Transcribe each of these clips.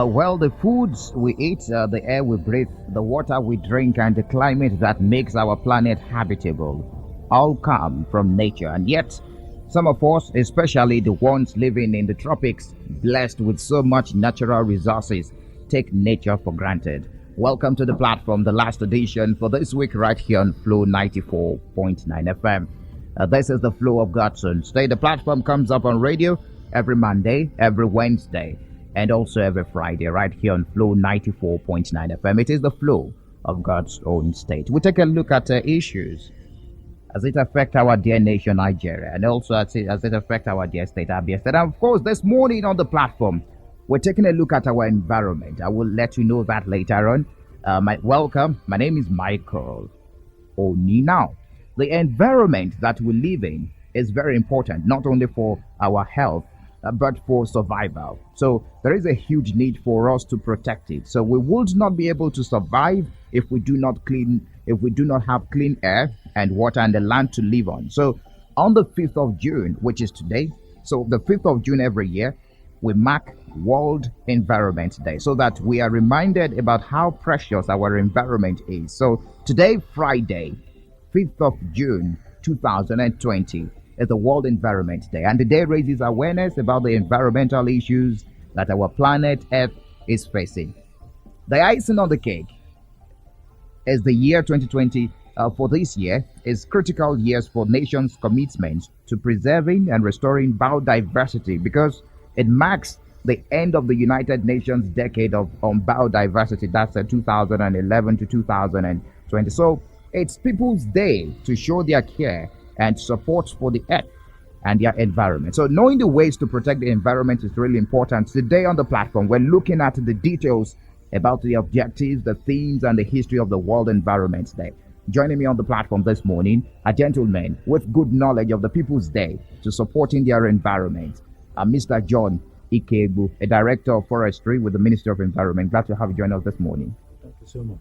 Well, the foods we eat, the air we breathe, the water we drink, and the climate that makes our planet habitable all come from nature. And yet, some of us, especially the ones living in the tropics, blessed with so much natural resources, take nature for granted. Welcome to the platform, the last edition for this week, right here on Flow 94.9 FM. This is the Flow of Godson. Today, the platform comes up on radio every Monday, every Wednesday, and also every Friday, right here on Flow 94.9 FM. It is the flow of God's own state. We take a look at issues as it affects our dear nation, Nigeria, and also as it affects our dear state, Abia State. And of course, this morning on the platform, we're taking a look at our environment. I will let you know that later on. Welcome. My name is Michael Oni. Now, the environment that we live in is very important, not only for our health, but for survival. So there is a huge need for us to protect it. So we would not be able to survive if we do not have clean air and water and the land to live on. So on the 5th of June, which is today, so the 5th of June every year, we mark World Environment Day so that we are reminded about how precious our environment is. So today, Friday, 5th of June 2020, is the World Environment Day, and the day raises awareness about the environmental issues that our planet Earth is facing. The icing on the cake is the year 2020. For this year is critical years for nations' commitment to preserving and restoring biodiversity, because it marks the end of the United Nations decade on biodiversity. That's 2011 to 2020. So it's People's Day to show their care and support for the earth and their environment. So knowing the ways to protect the environment is really important. Today on the platform, we're looking at the details about the objectives, the themes, and the history of the World Environment Day. Joining me on the platform this morning, a gentleman with good knowledge of the People's Day to supporting their environment, Mr. John Ikebu, a director of forestry with the Ministry of Environment. Glad to have you join us this morning. Thank you so much.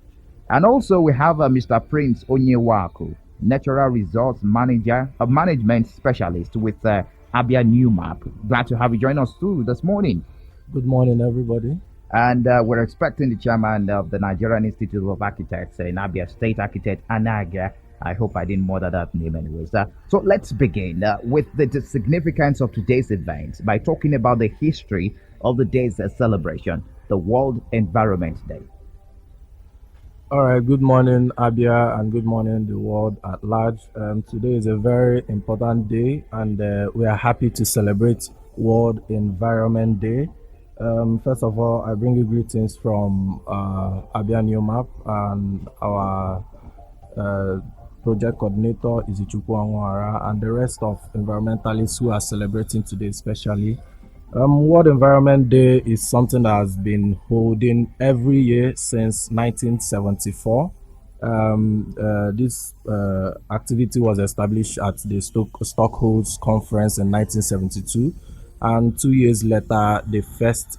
And also we have Mr. Prince Onyewaku, natural resource manager, a management specialist with Abia Newmap. Glad to have you join us too this morning. Good morning, everybody. And we're expecting the chairman of the Nigerian Institute of Architects in Abia State, Architect Anaga. I hope I didn't murder that name anyways. So let's begin with the significance of today's event by talking about the history of the day's celebration, the World Environment Day. All right, good morning, Abia, and good morning, the world at large. Today is a very important day, and we are happy to celebrate World Environment Day. First of all, I bring you greetings from Abia Newmap and our project coordinator, Izichukwu Anwara, and the rest of environmentalists who are celebrating today especially. World Environment Day is something that has been holding every year since 1974. This activity was established at the Stockholm Conference in 1972, and 2 years later, the first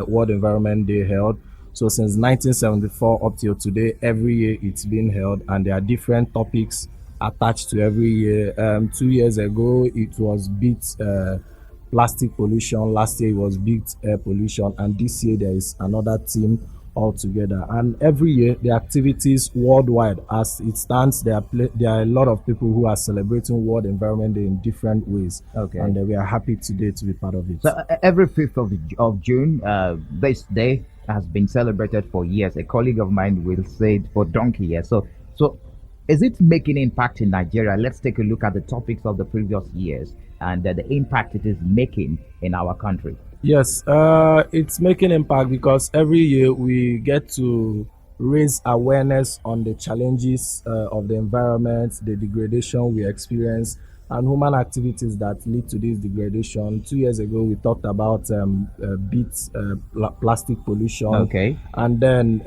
World Environment Day held. So since 1974 up till today, every year it's been held, and there are different topics attached to every year. 2 years ago, it was beat plastic pollution. Last year it was big air pollution, and this year there is another theme altogether. And every year the activities worldwide, as it stands, there are a lot of people who are celebrating World Environment Day in different ways. Okay. And we are happy today to be part of it. So every 5th of June, this day has been celebrated for years. A colleague of mine will say it for donkey years. So is it making impact in Nigeria? Let's take a look at the topics of the previous years and the impact it is making in our country. Yes, it's making impact because every year we get to raise awareness on the challenges of the environment, the degradation we experience, and human activities that lead to this degradation. 2 years ago, we talked about plastic pollution. Okay. And then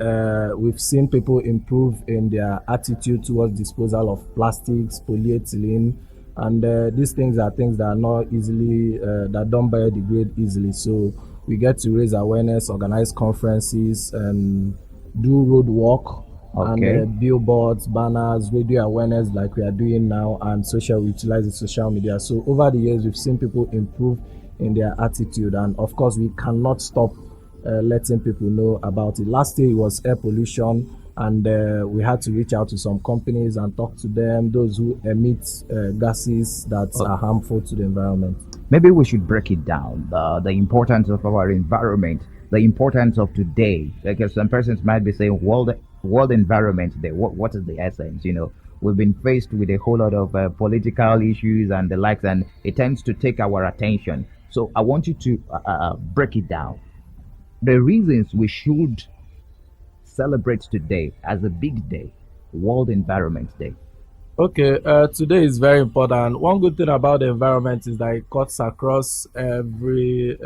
we've seen people improve in their attitude towards disposal of plastics, polyethylene, and these things are things that are not easily that don't biodegrade easily. So we get to raise awareness, organize conferences, and do road walk, and billboards, banners, radio awareness like we are doing now, and we utilize the social media. So over the years, we've seen people improve in their attitude, and of course, we cannot stop letting people know about it. Last year it was air pollution, and we had to reach out to some companies and talk to them, those who emit gases that are harmful to the environment. Maybe we should break it down, the importance of our environment, the importance of today, because some persons might be saying world environment day. What is the essence? We've been faced with a whole lot of political issues and the likes, and it tends to take our attention. So I want you to break it down. The reasons we should celebrate today as a big day, World Environment Day. Okay, today is very important. One good thing about the environment is that it cuts across every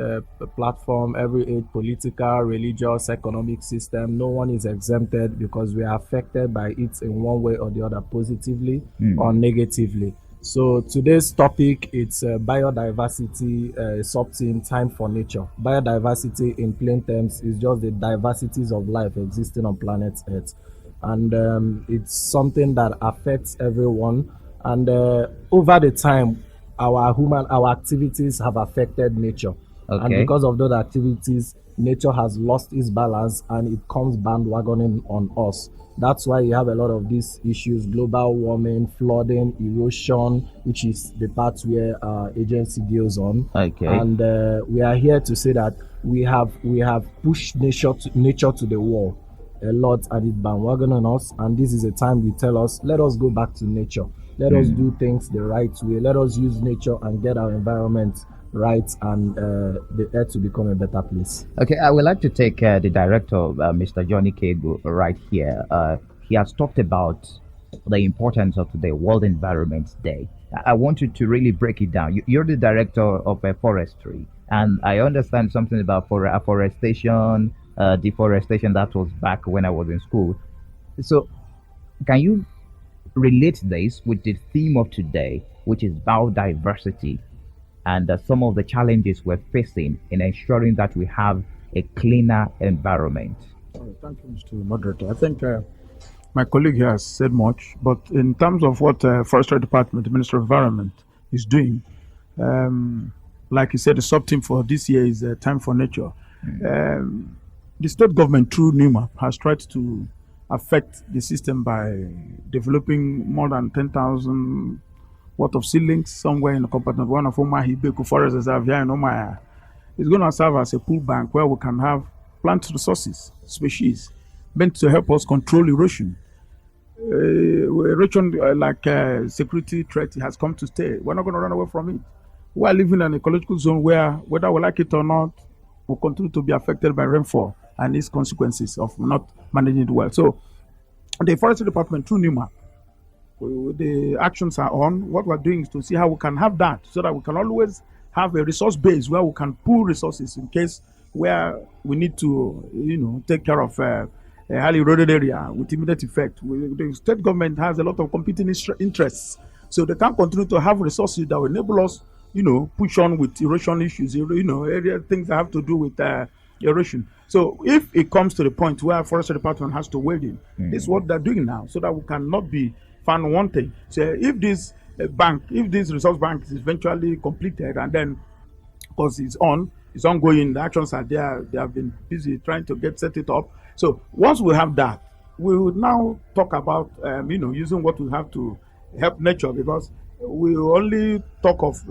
platform, every age, political, religious, economic system. No one is exempted because we are affected by it in one way or the other, positively or negatively. So today's topic it's biodiversity, sub-theme time for nature. Biodiversity in plain terms is just the diversities of life existing on planet Earth, and it's something that affects everyone. And over the time, our activities have affected nature, and Okay. because of those activities, nature has lost its balance and it comes bandwagoning on us. That's why you have a lot of these issues: global warming, flooding, erosion, which is the part where our agency deals on. Okay. And we are here to say that we have pushed nature to the wall a lot, and it bandwagon on us. And this is a time we tell us, let us go back to nature. Let us do things the right way. Let us use nature and get our environment right, and the earth to become a better place. Okay, I would like to take the director, Mr. Johnny Kego, right here. He has talked about the importance of the World Environment Day. I want you to really break it down. You're the director of forestry, and I understand something about afforestation, deforestation. That was back when I was in school. So, can you relate this with the theme of today, which is biodiversity, and some of the challenges we're facing in ensuring that we have a cleaner environment? Thank you, Mr. Moderator. I think my colleague here has said much, but in terms of what Forestry Department, the Ministry of Environment, is doing, like you said, the sub-team for this year is Time for Nature. The state government, through Newmap, has tried to affect the system by developing more than 10,000 worth of seedlings somewhere in the compartment one of Omahi Beku Forest Reserve here in Omaya. It's going to serve as a pool bank where we can have plant resources, species, meant to help us control erosion. Erosion, like security threat, has come to stay. We're not going to run away from it. We are living in an ecological zone where, whether we like it or not, we'll continue to be affected by rainfall and its consequences of not managing it well. So, the Forestry Department, through Newmap, the actions are on. What we're doing is to see how we can have that, so that we can always have a resource base where we can pool resources in case where we need to, take care of a highly eroded area with immediate effect. The state government has a lot of competing interests, so they can continue to have resources that will enable us, push on with erosion issues, area things that have to do with erosion. So if it comes to the point where Forestry Department has to wade in, this is what they're doing now, so that we cannot be found wanting. So if this if this resource bank is eventually completed, and then, because it's ongoing, the actions are there, they have been busy trying to set it up. So once we have that, we will now talk about using what we have to help nature, because we only talk of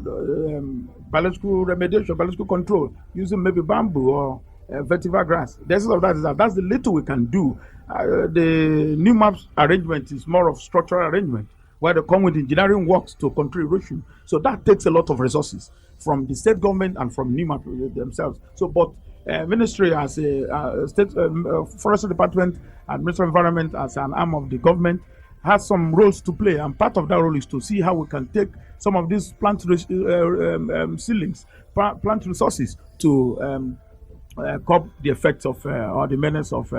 biological remediation, biological control, using maybe bamboo or vetiver grass. The essence of that is that's the little we can do. The new maps arrangement is more of structural arrangement, where they come with engineering works to control erosion. So that takes a lot of resources from the state government and from Newmap themselves. So, but ministry as a state forestry department and Ministry of Environment as an arm of the government has some roles to play, and part of that role is to see how we can take some of these plant ceilings, plant resources to curb the effects of or the menace of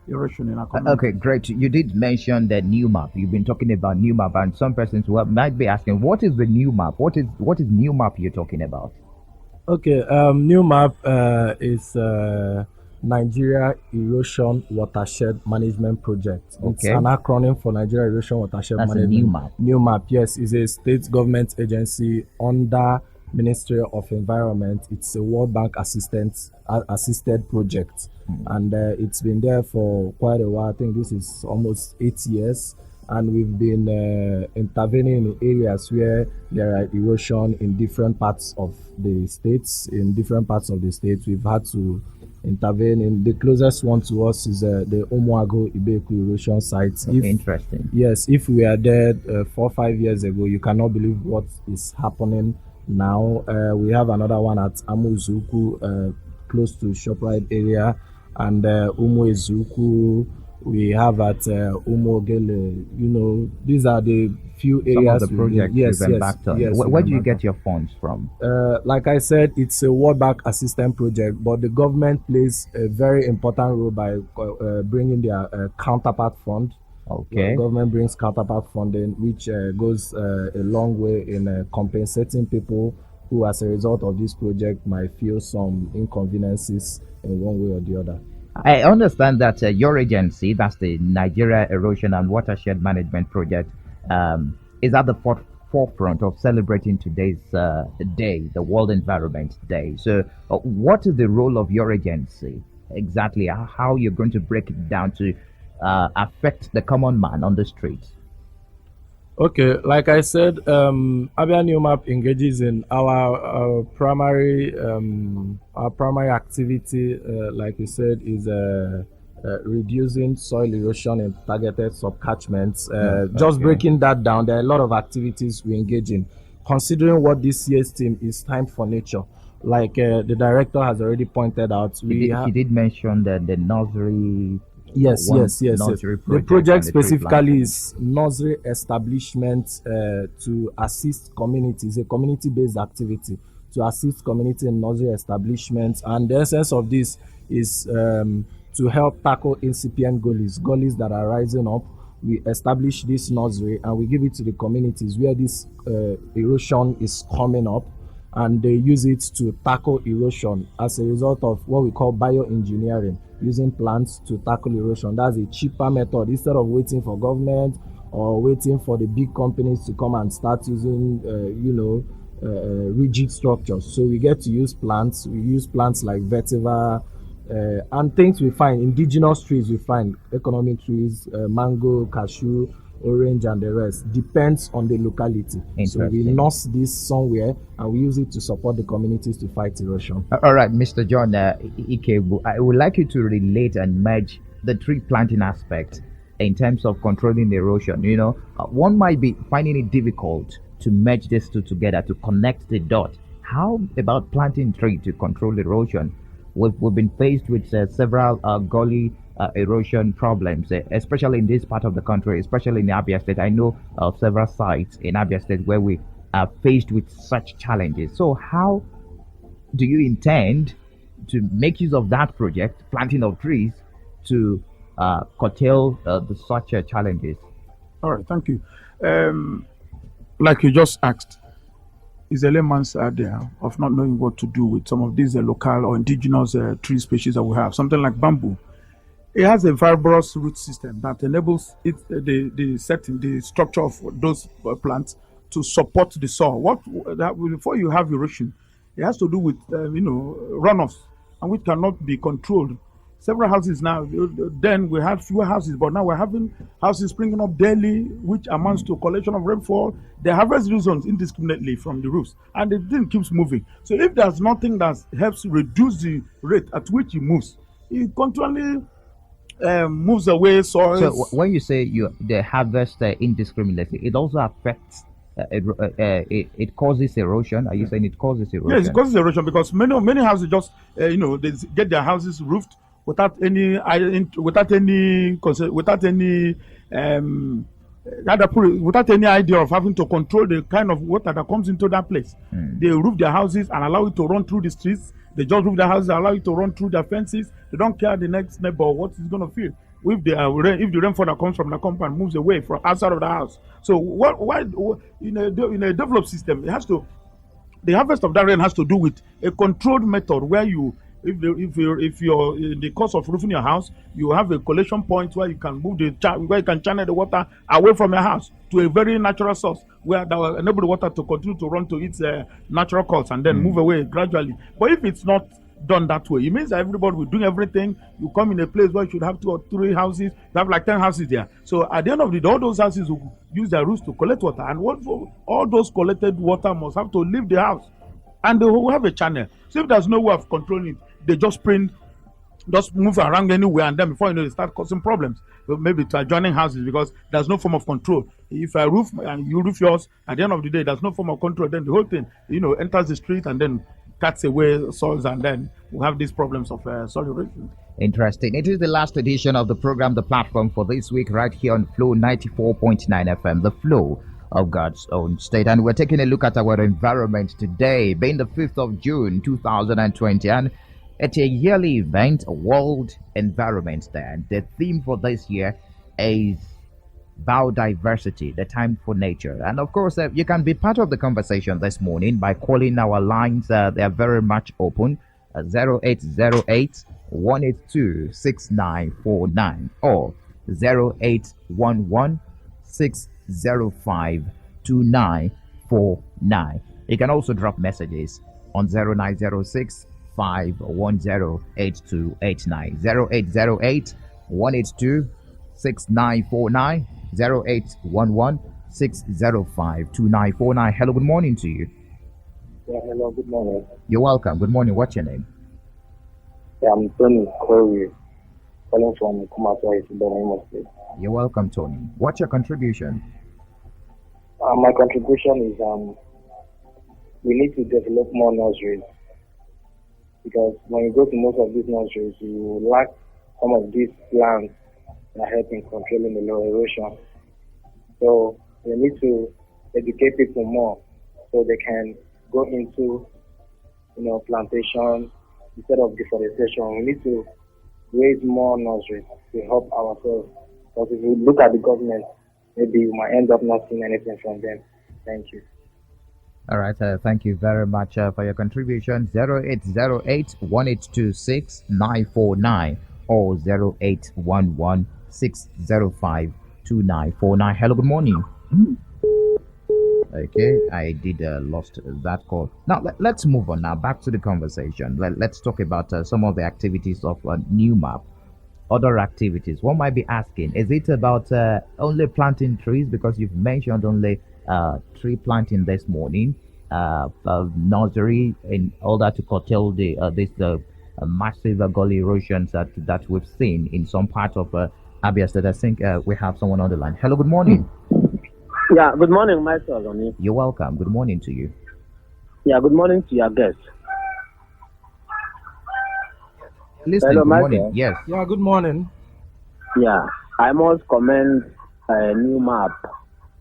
erosion in our community. Okay, great. You did mention the new map. You've been talking about new map, and some persons might be asking, what is the new map? What is new map you're talking about? Okay, Newmap is Nigeria Erosion Watershed Management Project. It's Okay. an acronym for Nigeria Erosion Watershed That's a Management. Newmap. Newmap, yes, is a state government agency under Ministry of Environment. It's a World Bank assisted project, and it's been there for quite a while. I think this is almost 8 years, and we've been intervening in areas where there are erosion in different parts of the states. In different parts of the states, we've had to intervene. In the closest one to us is the Omuago Ibeku erosion site. Interesting. Yes, if we are there 4 or 5 years ago, you cannot believe what is happening now. We have another one at Amuzuku, close to Shoprite area, and Umuezuku. We have at Umogele. These are the few areas. Some of the projects yes, you've embarked on. yes, Where do you get your funds from? Like I said, it's a World Bank assistance project, but the government plays a very important role by bringing their counterpart fund. Okay. The government brings counterpart funding, which goes a long way in compensating people who, as a result of this project, might feel some inconveniences in one way or the other. I understand that your agency, that's the Nigeria Erosion and Watershed Management Project, is at the forefront of celebrating today's day, the World Environment Day. So, what is the role of your agency exactly? How you're going to break it down to affect the common man on the streets? Okay, like I said, Abia Newmap engages in our primary activity, like you said, is reducing soil erosion in targeted subcatchments. Just breaking that down, there are a lot of activities we engage in. Considering what this year's theme is, time for nature. Like the director has already pointed out, he did mention that the nursery. Yes. The project specifically is nursery establishment to assist communities, a community-based activity to assist community in nursery establishments. And the essence of this is to help tackle incipient gullies that are rising up. We establish this nursery and we give it to the communities where this erosion is coming up, and they use it to tackle erosion as a result of what we call bioengineering, using plants to tackle erosion. That's a cheaper method instead of waiting for government or waiting for the big companies to come and start using rigid structures. So we get to use plants. We use plants like vetiver and things we find, indigenous trees we find, economic trees, mango, cashew, orange, and the rest. Depends on the locality. So we nurse this somewhere and we use it to support the communities to fight erosion. All right, Mr. John Ikebu, I would like you to relate and merge the tree planting aspect in terms of controlling erosion. One might be finding it difficult to merge these two together, to connect the dot. How about planting tree to control erosion? We've been faced with several gully erosion problems, especially in this part of the country, especially in Abia State. I know of several sites in Abia State where we are faced with such challenges. So how do you intend to make use of that project, planting of trees, to curtail such challenges? All right, thank you. Like you just asked, is a layman's idea of not knowing what to do with some of these local or indigenous tree species that we have. Something like bamboo. It has a fibrous root system that enables it, the setting, the structure of those plants to support the soil. Before you have erosion, it has to do with runoffs, and which cannot be controlled. Several houses now. Then we had fewer houses, but now we're having houses springing up daily, which amounts to a collection of rainfall. They harvest results indiscriminately from the roofs, and the thing keeps moving. So if there's nothing that helps reduce the rate at which it moves, it continually moves away soils. So when you say they harvest indiscriminately, it also affects. It causes erosion. Are you saying it causes erosion? Yes, it causes erosion because many houses just they get their houses roofed without any idea of having to control the kind of water that comes into that place. They roof their houses and allow it to run through the streets. They just roof their houses and allow it to run through their fences. They don't care the next neighbor what is going to feel if the rainfall that comes from the compound moves away from outside of the house. So why in a developed system, the harvest of that rain has to do with a controlled method where you If you're in the course of roofing your house, you have a collection point where you can move where you can channel the water away from your house to a very natural source where that will enable the water to continue to run to its natural course and then move away gradually. But if it's not done that way, it means that everybody will do everything. You come in a place where you should have 2 or 3 houses, you have like 10 houses there. So at the end of the day, all those houses will use their roofs to collect water, and all those collected water must have to leave the house, and they will have a channel. So if there's no way of controlling it, they just move around anywhere, and then before you know, they start causing problems. Maybe to adjoining houses because there's no form of control. If I roof and you roof yours, at the end of the day, there's no form of control. Then the whole thing, enters the street and then cuts away soils, and then we have these problems of soil erosion. Interesting. It is the last edition of the program, The Platform, for this week, right here on Flow 94.9 FM, the flow of God's own state. And we're taking a look at our environment today, being the 5th of June, 2020. And it's a yearly event, World Environment Day. And the theme for this year is biodiversity, the time for nature. And of course, you can be part of the conversation this morning by calling our lines. They are very much open. 0808 182 6949 or 0811 605 2949. You can also drop messages on 0906 510 8289, 0808 182 6949, 0811 605 2949. Hello, good morning to you. Yeah, hello, good morning. You're welcome. Good morning. What's your name? Yeah, I'm Tony Corey, calling from Kumasi, Imo State. You're welcome, Tony. What's your contribution? My contribution is we need to develop more nurseries, because when you go to most of these nurseries, you lack some of these plants that help in controlling the low erosion. So we need to educate people more so they can go into plantation instead of deforestation. We need to raise more nurseries to help ourselves. Because if you look at the government, maybe you might end up not seeing anything from them. Thank you. All right. Thank you very much for your contribution. 0808 1826 949 or 0811 605 2949. Hello, good morning. Okay, I did lost that call. Now let's move on now back to the conversation. Let's talk about some of the activities of Newmap. Other activities. One might be asking, is it about only planting trees? Because you've mentioned only tree planting this morning, nursery, in order to curtail the massive gully erosions that we've seen in some part of Abia State. I think we have someone on the line. Hello, good morning. Yeah, good morning, Michael. You're welcome. Good morning to you. Yeah, good morning to your guest. Listen, Hello, good Michael. morning. Yes. Yeah, good morning. Yeah, I must commend Newmap,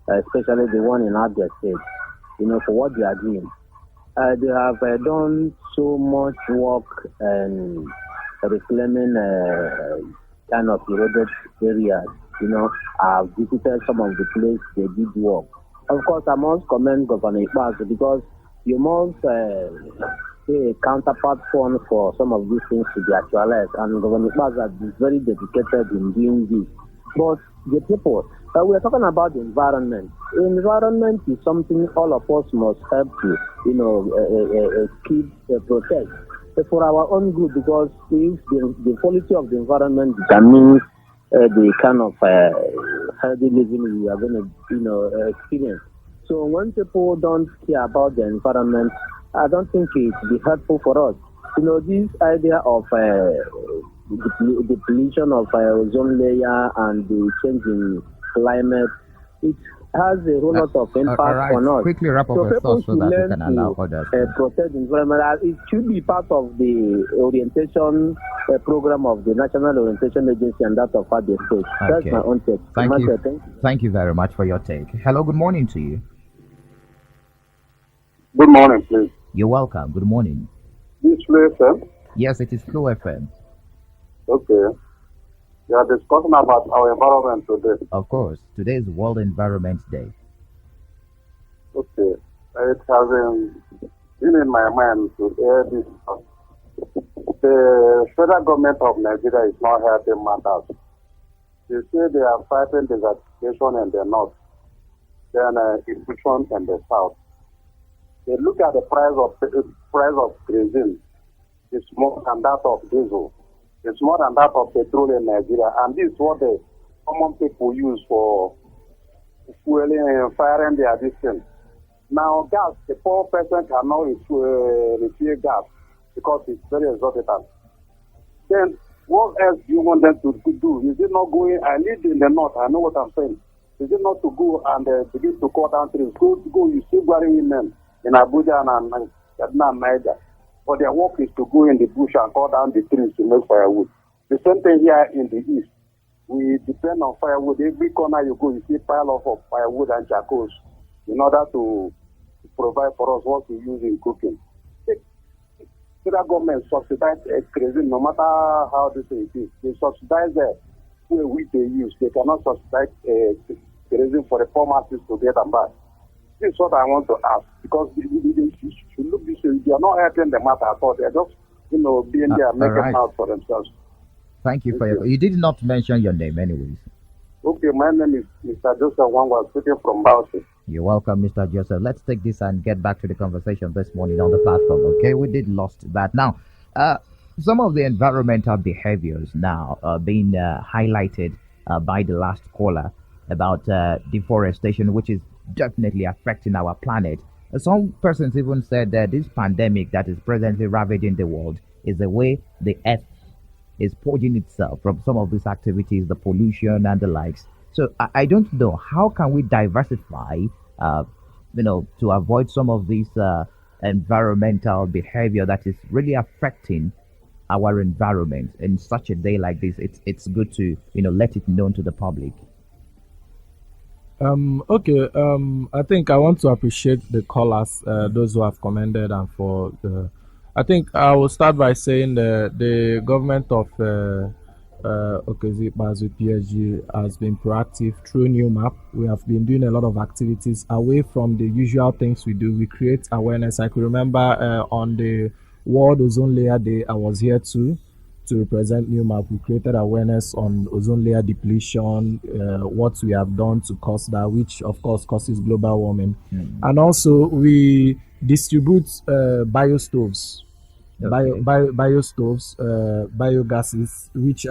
especially the one in Abia State, for what they are doing. They have done so much work and reclaiming kind of eroded areas. I've visited some of the places they did work. Of course, I must commend Governor Ipazu, because you must pay a counterpart fund for some of these things to be actualized. And Governor Ipazu has been very dedicated in doing this. But the people, we are talking about the environment. Environment is something all of us must help to, keep, protect. For our own good, because if the quality of the environment determines the kind of healthy living we are going to, experience. So when people don't care about the environment, I don't think it will be helpful for us. This idea of the pollution of ozone layer and the change in climate, it has a whole lot of impact right. on us. Quickly wrap up So your people thoughts so should that we learn can allow to others. protect the environment. It should be part of the orientation program of the National Orientation Agency and that of Abia State. That's Okay. my own take. Thank you. Thank you. Thank you very much for your take. Hello, good morning to you. Good morning, please. You're welcome. Good morning. This place, Yes, it is Flow FM. okay. We are discussing about our environment today. Of course, today is World Environment Day. Okay. It has been in my mind to air this the federal government of Nigeria is not helping matters. They say they are fighting desertification in the north, then erosion in the south. They look at the price of kerosene. It's more than that of diesel. It's more than that of petrol in Nigeria, and this is what the common people use for fueling and firing their distance. Now, gas, the poor person cannot refuel gas because it's very exorbitant. Then, what else do you want them to do? Is it not going? I live in the north. I know what I'm saying. Is it not to go and begin to cut down trees? Go. You see, women in Abuja and Niger. But their work is to go in the bush and cut down the trees to make firewood. The same thing here in the east. We depend on firewood. Every corner you go, you see pile of firewood and charcoals in order to provide for us what we use in cooking. Federal government subsidize kerosene no matter how this is. They subsidize the fuel which they use. They cannot subsidize kerosene for the poor masses to get and buy. This is what I want to ask, because they should look this way. They are not helping the matter at all. They are just, being there making right. out for themselves. Thank you for your. You did not mention your name, anyways. Okay, my name is Mr. Joseph Wangwa, speaking from Bauchi. You're welcome, Mr. Joseph. Let's take this and get back to the conversation this morning on the platform. Okay, we did lost that. Now, some of the environmental behaviors now being highlighted by the last caller about deforestation, which is definitely affecting our planet. Some persons even said that this pandemic that is presently ravaging the world is the way the earth is purging itself from some of these activities, the pollution and the likes. So I don't know, how can we diversify, to avoid some of these environmental behavior that is really affecting our environment in such a day like this. It's good to let it known to the public. Okay. I think I want to appreciate the callers, those who have commented, and for the. I think I will start by saying the government of Okezie PSG has been proactive through Newmap. We have been doing a lot of activities away from the usual things we do. We create awareness. I could remember on the World Ozone Layer Day, I was here too to represent Newmap. We created awareness on ozone layer depletion, what we have done to cause that, which of course causes global warming. And also we distribute biostoves, biostoves, biogases, which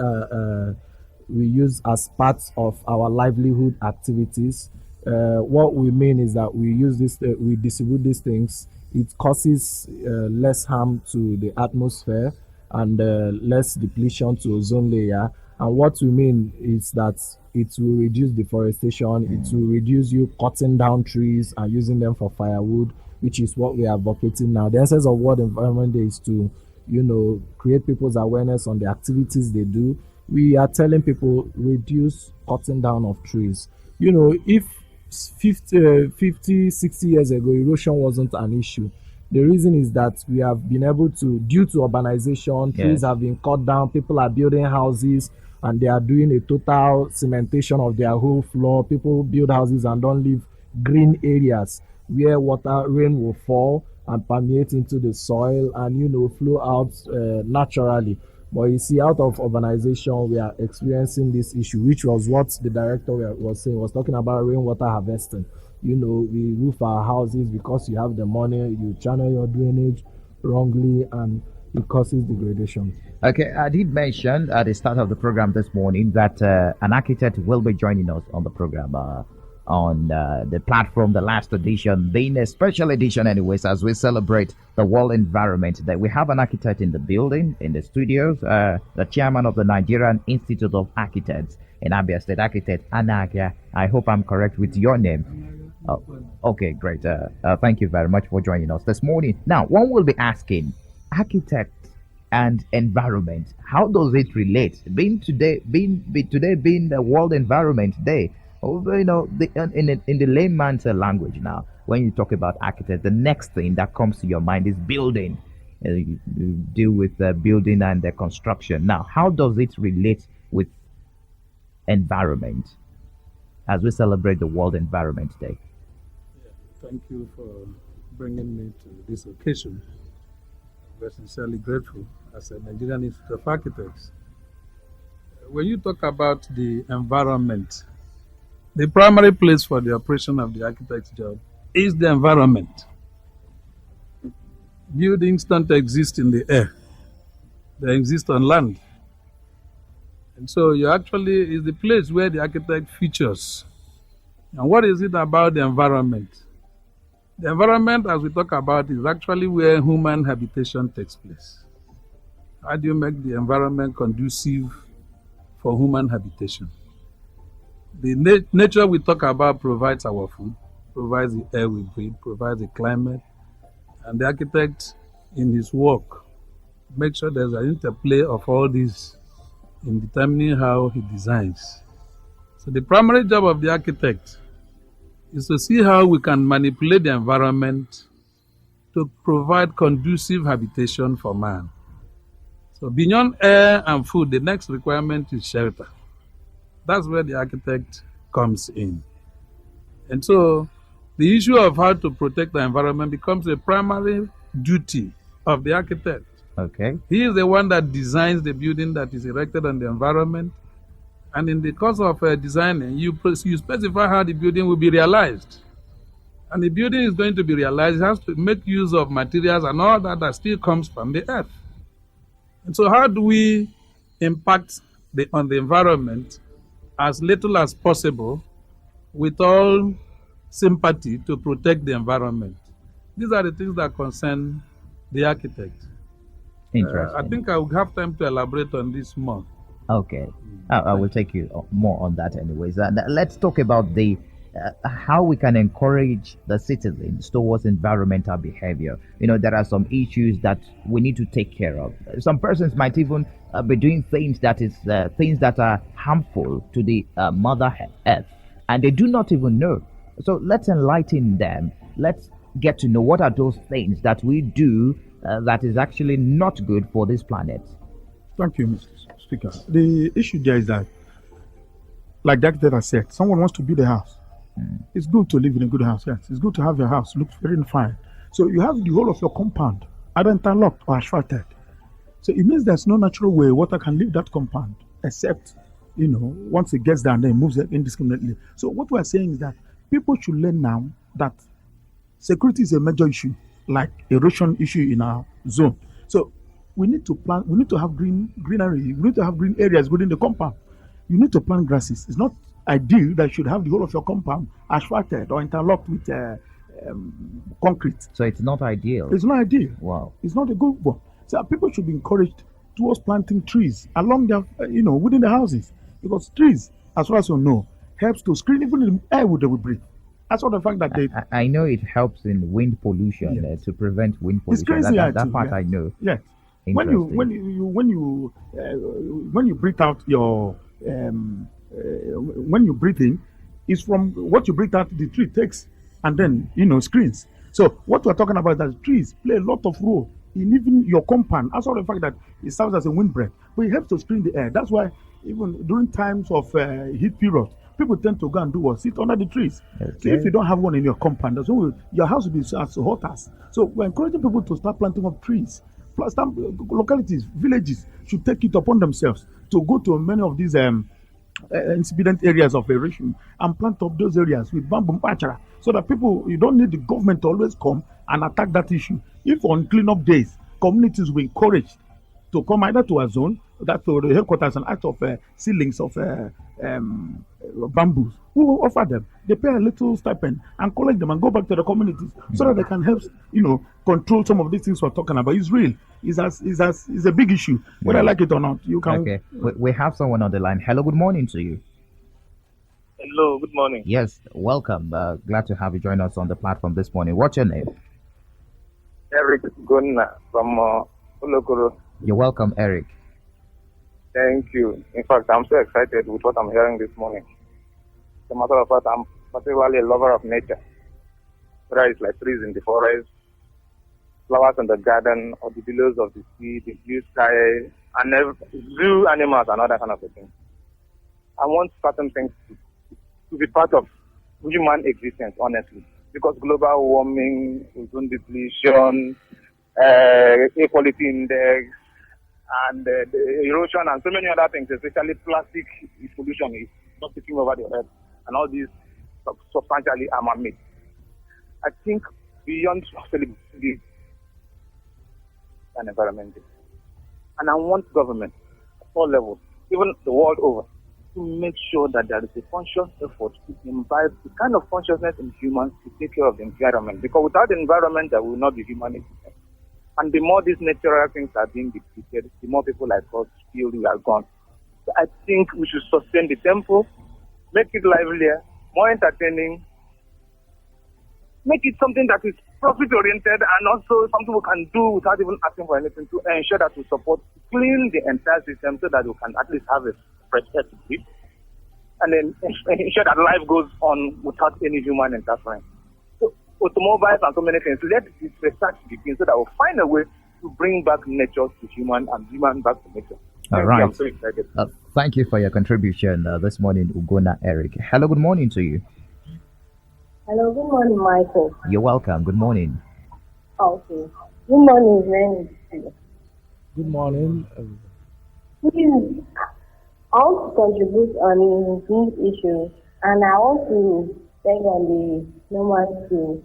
we use as part of our livelihood activities. What we mean is that we use this, we distribute these things. It causes less harm to the atmosphere and less depletion to ozone layer. And what we mean is that it will reduce deforestation, it will reduce you cutting down trees and using them for firewood, which is what we are advocating now. The essence of World Environment Day is to, create people's awareness on the activities they do. We are telling people reduce cutting down of trees. If 50, 60 years ago, erosion wasn't an issue, the reason is that we have been able to, due to urbanization, trees have been cut down, people are building houses, and they are doing a total cementation of their whole floor. People build houses and don't leave green areas where rain will fall and permeate into the soil and, flow out naturally. But you see, out of urbanization, we are experiencing this issue, which was what the director was saying, was talking about rainwater harvesting. We roof our houses because you have the money, you channel your drainage wrongly, and it causes degradation. Okay, I did mention at the start of the program this morning that an architect will be joining us on the program on the platform, the last edition, being a special edition anyways, as we celebrate the World Environment Day. We have an architect in the building, in the studios, the chairman of the Nigerian Institute of Architects in Abia State, Architect Anakia. I hope I'm correct with your name. Oh, okay, great. Thank you very much for joining us this morning. Now, one will be asking, architect and environment, how does it relate? Being today being the World Environment Day, in the layman's language now, when you talk about architect, the next thing that comes to your mind is building. You deal with building and the construction. Now, how does it relate with environment as we celebrate the World Environment Day? Thank you for bringing me to this occasion. We're sincerely grateful as a Nigerian Institute of Architects. When you talk about the environment, the primary place for the operation of the architect's job is the environment. Buildings don't exist in the air, they exist on land. And so you actually is the place where the architect features. And what is it about the environment? The environment, as we talk about, is actually where human habitation takes place. How do you make the environment conducive for human habitation? The nature we talk about provides our food, provides the air we breathe, provides the climate, and the architect in his work makes sure there's an interplay of all these in determining how he designs. So the primary job of the architect is to see how we can manipulate the environment to provide conducive habitation for man. So beyond air and food, the next requirement is shelter. That's where the architect comes in. And so the issue of how to protect the environment becomes a primary duty of the architect. Okay. He is the one that designs the building that is erected on the environment. And in the course of designing, you specify how the building will be realized. And the building is going to be realized, it has to make use of materials and all that still comes from the earth. And so how do we impact on the environment as little as possible with all sympathy to protect the environment? These are the things that concern the architect. Interesting. I think I will have time to elaborate on this more. Okay, I will take you more on that anyways. Let's talk about the how we can encourage the citizens towards environmental behavior. There are some issues that we need to take care of. Some persons might even be doing things that are harmful to the mother earth, and they do not even know. So let's enlighten them. Let's get to know what are those things that we do that is actually not good for this planet. Thank you, Mr. Speaker. The issue there is that, like the architect has said, someone wants to build a house. It's good to live in a good house, yes. It's good to have your house, looks very fine. So you have the whole of your compound either interlocked or asphalted. So it means there's no natural way water can leave that compound except, once it gets down, then it moves indiscriminately. So what we're saying is that people should learn now that security is a major issue, like erosion issue in our zone. So we need to plant, we need to have greenery, we need to have green areas within the compound. You need to plant grasses. It's not ideal that you should have the whole of your compound asphalted or interlocked with concrete. So it's not ideal. It's not ideal. Wow. It's not a good one. So people should be encouraged towards planting trees along their, within the houses, because trees, as far as you know, helps to screen even the air that we breathe. That's what the fact that they. I know it helps in wind pollution, Yes. to prevent wind pollution. It's crazy. That part yeah. I know. Yeah. Interesting. When you breathe out your when you breathe in, is from what you breathe out the tree takes and then screens. So what we're talking about is that trees play a lot of role in even your compound. As well the fact that it serves as a windbreak, but it helps to screen the air. That's why even during times of heat period, people tend to go and do what? Sit under the trees. Okay. So if you don't have one in your compound, your house will be as hot as. So we're encouraging people to start planting up trees. Plus, some localities, villages should take it upon themselves to go to many of these incident areas of erosion and plant up those areas with bamboo pachara, so that you don't need the government to always come and attack that issue. If on cleanup days, communities will be encouraged to come either to a zone, that to the headquarters, and act of ceilings of bamboos. We will offer them. They pay a little stipend and collect them and go back to the communities so that they can help, control some of these things we're talking about. It's real. It's a big issue. Whether I like it or not, you can. Okay. We have someone on the line. Hello, good morning to you. Hello, good morning. Yes, welcome. Glad to have you join us on the platform this morning. What's your name? Eric Gonna from Olokoro. You're welcome, Eric. Thank you. In fact, I'm so excited with what I'm hearing this morning. As a matter of fact, I'm particularly a lover of nature. Whether it's like trees in the forest, flowers in the garden, or the billows of the sea, the blue sky, and zoo animals and all that kind of a thing. I want certain things to be part of human existence, honestly. Because global warming, ozone depletion, equality index, and the erosion and so many other things, especially plastic pollution is not taking over the earth, and all these substantially are man-made. I think beyond celebrating and environmental, and I want government at all levels, even the world over, to make sure that there is a conscious effort to imbibe the kind of consciousness in humans to take care of the environment. Because without the environment, there will not be human existence. And the more these natural things are being depleted, the more people like us feel we are gone. So I think we should sustain the tempo, make it livelier, more entertaining, make it something that is profit-oriented and also something we can do without even asking for anything to ensure that we support, clean the entire system so that we can at least have a fresh air to breathe, and then ensure that life goes on without any human interference. So automobiles and so many things, let this research begin so that we'll find a way to bring back nature to human and human back to nature. All right. I'm so excited. Thank you for your contribution this morning, Ugona Eric. Hello, good morning to you. Hello, good morning, Michael. You're welcome. Good morning. Okay. Good morning, Lenny. Good morning. Please, I want to contribute on these issues, and I want to beg on the Newmap to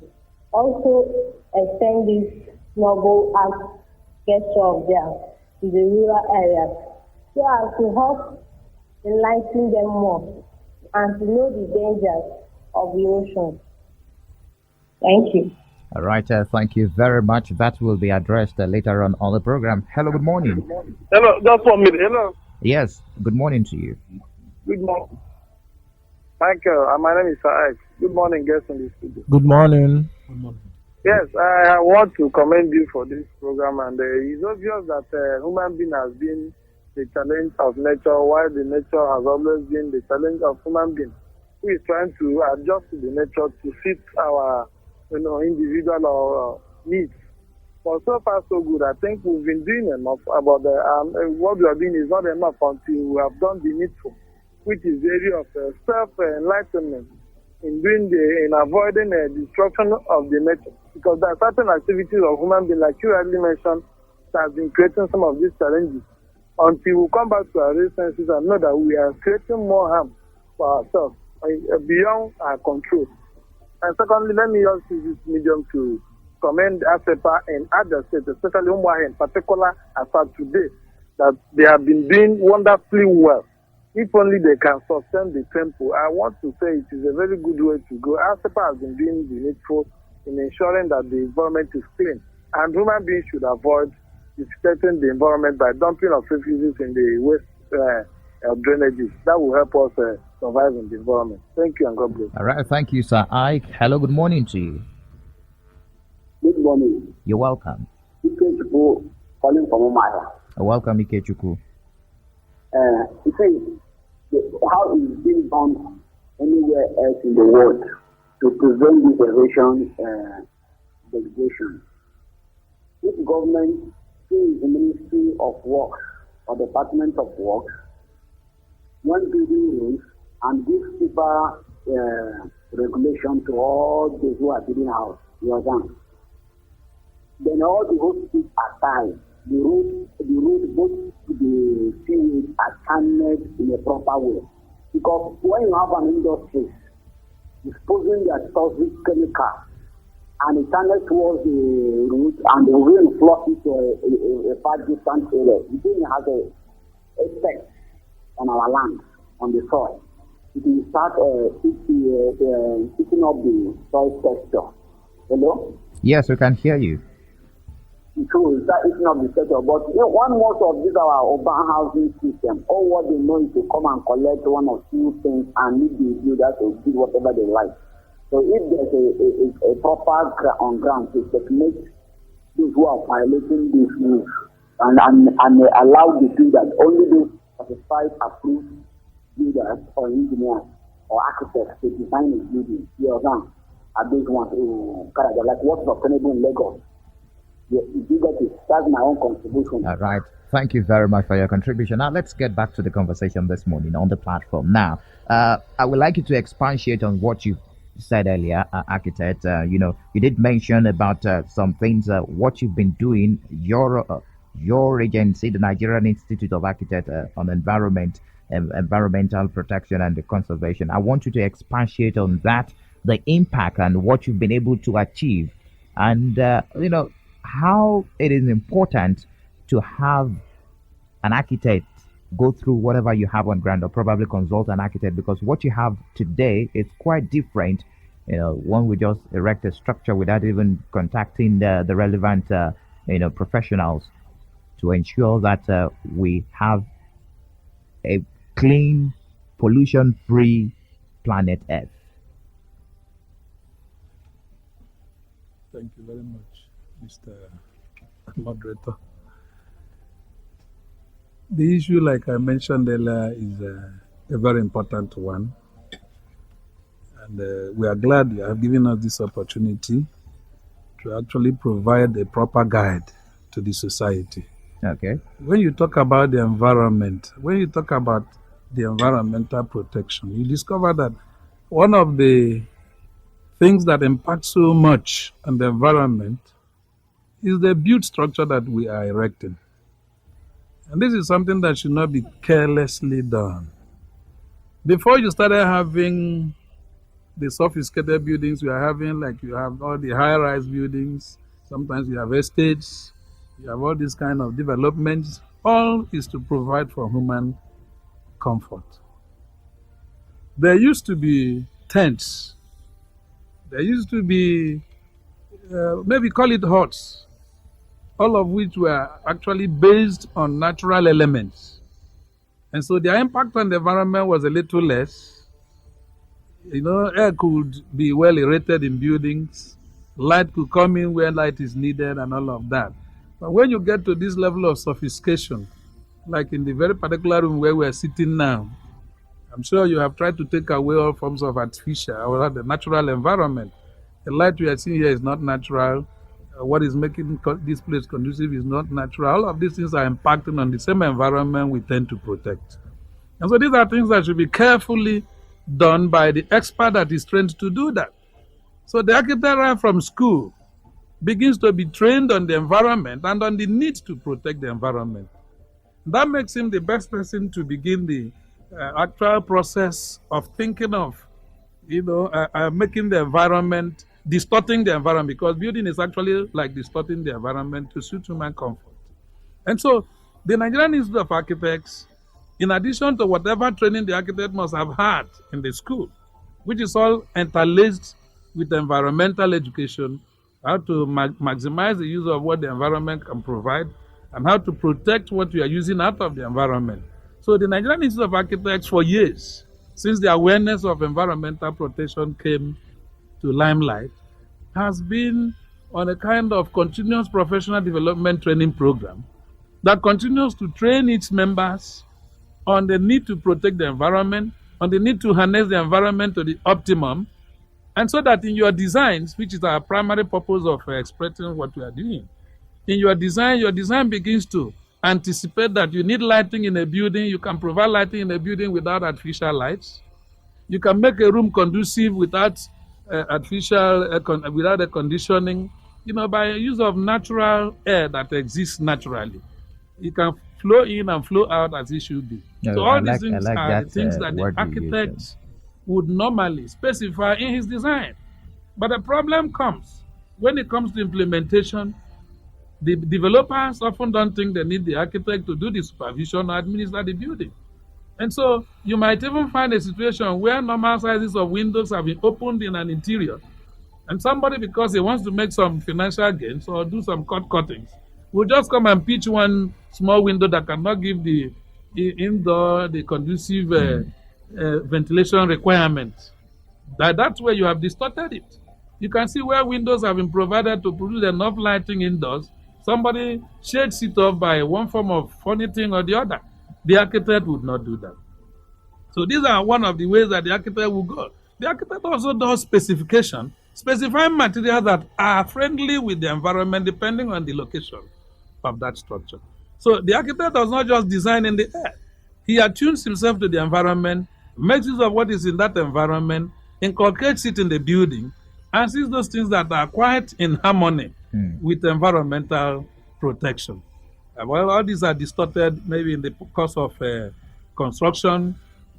also extend this noble act gesture of theirs to the rural areas, so as to help enlighten them more and to know the dangers of the ocean. Thank you. All right. Thank you very much. That will be addressed later on the program. Hello, good morning. Hello, just 1 minute. Hello. Yes, good morning to you. Good morning. Michael, my name is Saad. Good morning, guests in the studio. Good morning. Yes, I want to commend you for this program, and it's obvious that human being has been the challenge of nature, while the nature has always been the challenge of human being, who is trying to adjust to the nature to fit our, individual needs. But so far so good. I think we've been doing enough about what we are doing is not enough until we have done the needful, which is the area of self-enlightenment in avoiding destruction of the nature. Because there are certain activities of human beings, like you rightly mentioned, that have been creating some of these challenges. Until we come back to our real senses and know that we are creating more harm for ourselves beyond our control. And secondly, let me also use this medium to commend ASEPA and other states, especially Umwa in particular, as of today, that they have been doing wonderfully well. If only they can sustain the tempo, I want to say it is a very good way to go. ASEPA has been doing the needful in ensuring that the environment is clean, and human beings should avoid disturbing the environment by dumping of refugees in the waste drainages. That will help us survive in the environment. Thank you and God bless. All right. Thank you, Sir Ike. Hello, good morning to you. Good morning. You're welcome. Ikechukwu calling from Umaya. Welcome, Ikechukwu. He says, how is it being done anywhere else in the world to prevent this erosion degradation? If government through the Ministry of Works or Department of Works, when building rules and give super regulation to all those who are building house, you understand? Then all the hospitals are tied. The road, both the sewage are channeled in a proper way. Because when you have an industry disposing their toxic chemicals and it channels towards the root and the rain flushes to a far distant area, the thing has a effect on our land, on the soil. It will start picking up the soil texture. Hello? Yes, we can hear you. So is that eating up the sector? But one most of these our urban housing system, all what they know is to come and collect one or two things and leave the builder to do whatever they like. So if there's a proper on ground to checkmate those who are violating these rules and allow the builders, only those satisfied approved builders or engineers or architects to design a building, you know, are those ones who like what's sustainable in Lagos. That's my own contribution. All right. Thank you very much for your contribution. Now, let's get back to the conversation this morning on the platform. Now, I would like you to expatiate on what you said earlier, architect, you did mention about some things, what you've been doing, your agency, the Nigerian Institute of Architects on Environment, Environmental Protection and the Conservation. I want you to expatiate on that, the impact and what you've been able to achieve, and how it is important to have an architect go through whatever you have on ground, or probably consult an architect, because what you have today is quite different. One would just erect a structure without even contacting the relevant professionals to ensure that we have a clean, pollution free planet Earth. Thank you very much, Mr. Moderator. The issue, like I mentioned earlier, is a very important one. And we are glad you have given us this opportunity to actually provide a proper guide to the society. Okay. When you talk about the environment, when you talk about the environmental protection, you discover that one of the things that impact so much on the environment is the built structure that we are erecting. And this is something that should not be carelessly done. Before you started having the sophisticated buildings we are having, like you have all the high-rise buildings, sometimes you have estates, you have all these kind of developments, all is to provide for human comfort. There used to be tents. There used to be, maybe call it huts, all of which were actually based on natural elements. And so their impact on the environment was a little less. Air could be well aerated in buildings, light could come in where light is needed and all of that. But when you get to this level of sophistication, like in the very particular room where we are sitting now, I'm sure you have tried to take away all forms of artificial or the natural environment. The light we are seeing here is not natural. What is making this place conducive is not natural. All of these things are impacting on the same environment we tend to protect. And so these are things that should be carefully done by the expert that is trained to do that. So the architect right from school begins to be trained on the environment and on the need to protect the environment. That makes him the best person to begin the actual process of thinking of, making the environment, distorting the environment, because building is actually like distorting the environment to suit human comfort. And so the Nigerian Institute of Architects, in addition to whatever training the architect must have had in the school, which is all interlaced with environmental education, how to maximize the use of what the environment can provide, and how to protect what we are using out of the environment. So the Nigerian Institute of Architects, for years, since the awareness of environmental protection came to limelight, has been on a kind of continuous professional development training program that continues to train its members on the need to protect the environment, on the need to harness the environment to the optimum, and so that in your designs, which is our primary purpose of expressing what we are doing, in your design begins to anticipate that you need lighting in a building. You can provide lighting in a building without artificial lights. You can make a room conducive without without a conditioning, by use of natural air that exists naturally. It can flow in and flow out as it should be. No, so all these like things that, are the things that the word you architect would normally specify in his design. But the problem comes when it comes to implementation. The developers often don't think they need the architect to do the supervision or administer the building. And so you might even find a situation where normal sizes of windows have been opened in an interior, and somebody, because he wants to make some financial gains or do some cuttings, will just come and pitch one small window that cannot give the indoor, the conducive ventilation requirements. That's where you have distorted it. You can see where windows have been provided to produce enough lighting indoors. Somebody shades it off by one form of funny thing or the other. The architect would not do that. So these are one of the ways that the architect will go. The architect also does specifying materials that are friendly with the environment depending on the location of that structure. So the architect does not just design in the air. He attunes himself to the environment, makes use of what is in that environment, inculcates it in the building, and sees those things that are quite in harmony with environmental protection. Well, all these are distorted maybe in the course of construction.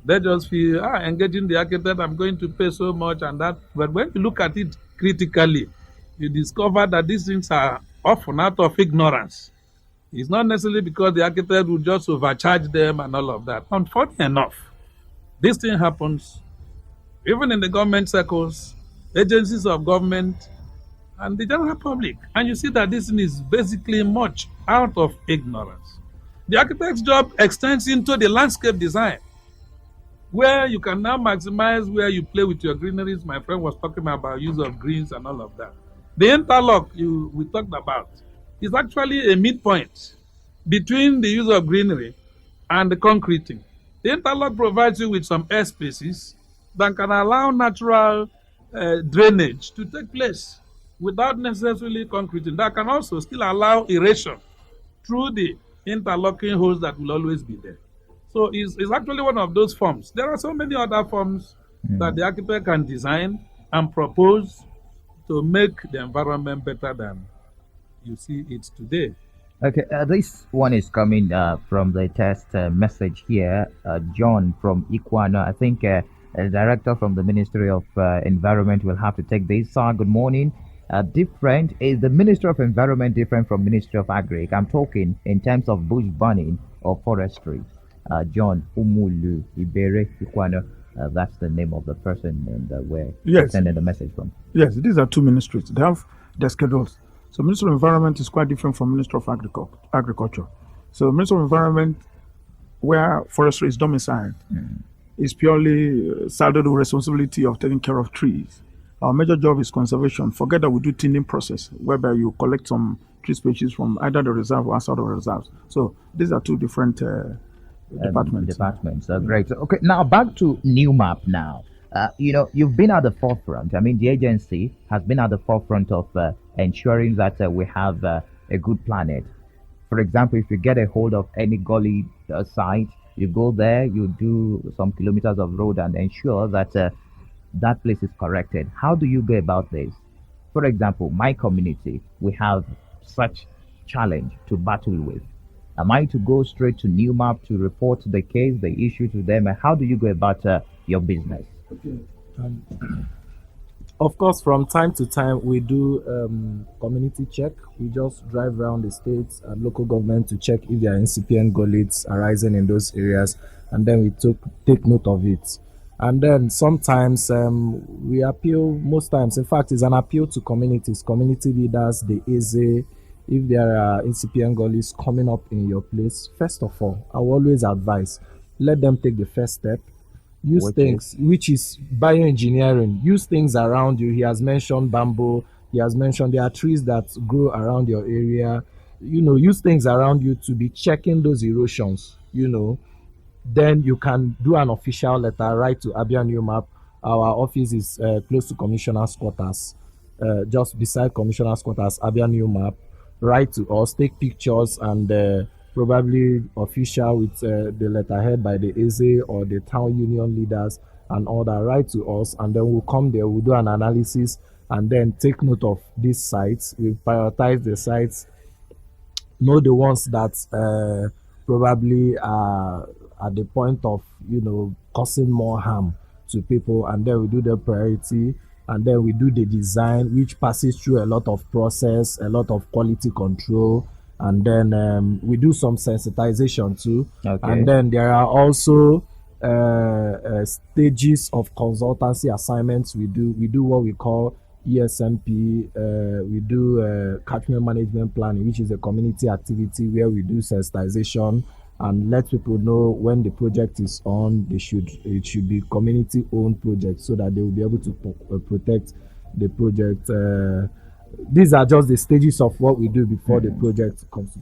They just feel, engaging the architect, I'm going to pay so much and that. But when you look at it critically, you discover that these things are often out of ignorance. It's not necessarily because the architect will just overcharge them and all of that. Unfortunately enough, this thing happens even in the government circles, agencies of government, and the general public. And you see that this thing is basically much out of ignorance. The architect's job extends into the landscape design, where you can now maximize where you play with your greeneries. My friend was talking about use of greens and all of that. The interlock we talked about is actually a midpoint between the use of greenery and the concreting. The interlock provides you with some air spaces that can allow natural drainage to take place without necessarily concreting. That can also still allow aeration through the interlocking holes that will always be there. So it's actually one of those forms. There are so many other forms that the architect can design and propose to make the environment better than you see it today. Okay, this one is coming from the test message here. John from Iguana. I think a director from the Ministry of Environment will have to take this. Sir, good morning. Different is the Ministry of Environment different from Ministry of Agri? I'm talking in terms of bush burning or forestry. John Umulu Ibere Iguana. That's the name of the person and where sending the message from. Yes, these are two ministries. They have their schedules. So Ministry of Environment is quite different from Ministry of Agriculture. So Ministry of Environment, where forestry is domiciled, is purely saddled with responsibility of taking care of trees. Our major job is conservation. Forget that we do thinning process, whereby you collect some tree species from either the reserve or outside of the reserves. So these are two different departments. Great. Okay, now back to Newmap now. You've been at the forefront. I mean, the agency has been at the forefront of ensuring that we have a good planet. For example, if you get a hold of any gully site, you go there, you do some kilometers of road and ensure that that place is corrected. How do you go about this? For example, my community, we have such challenge to battle with. Am I to go straight to Newmap to report the case, the issue to them? And how do you go about your business? Okay. Of course, from time to time, we do community check. We just drive around the states and local government to check if there are incipient gullies arising in those areas, and then we take note of it. And then sometimes we appeal, most times, in fact, it's an appeal to communities, community leaders, the EZE. If there are incipient gullies coming up in your place, first of all, I will always advise, let them take the first step. Use things, which is bioengineering. Use things around you. He has mentioned bamboo. He has mentioned there are trees that grow around your area. Use things around you to be checking those erosions. Then you can do an official letter, write to Abia Newmap. Our office is close to Commissioner's quarters, just beside Commissioner's quarters, Abia Newmap. Write to us, take pictures, and probably official with the letterhead by the EZE or the town union leaders and all that. Write to us, and then we'll come there, we'll do an analysis, and then take note of these sites. We prioritize the sites, know the ones that probably are at the point of causing more harm to people, and then we do the priority, and then we do the design, which passes through a lot of process, a lot of quality control, and then we do some sensitization too. Okay. And then there are also stages of consultancy assignments. We do what we call ESMP. We do catchment management planning, which is a community activity where we do sensitization and let people know when the project is on. It should be community owned project so that they will be able to protect the project. These are just the stages of what we do before the project comes.